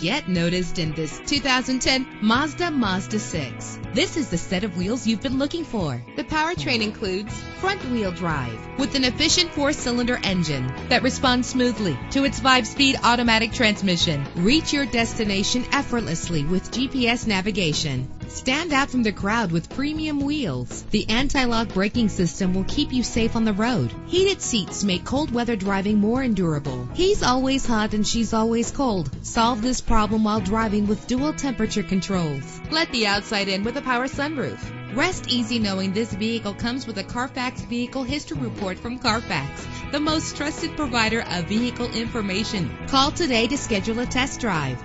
Get noticed in this 2010 Mazda 6. This is the set of wheels you've been looking for. The powertrain includes front-wheel drive with an efficient 4-cylinder engine that responds smoothly to its 5-speed automatic transmission. Reach your destination effortlessly with GPS navigation. Stand out from the crowd with premium wheels. The anti-lock braking system will keep you safe on the road. Heated seats make cold weather driving more endurable. He's always hot and she's always cold. Solve this problem while driving with dual temperature controls. Let the outside in with a power sunroof. Rest easy knowing this vehicle comes with a Carfax Vehicle History Report from Carfax, the most trusted provider of vehicle information. Call today to schedule a test drive.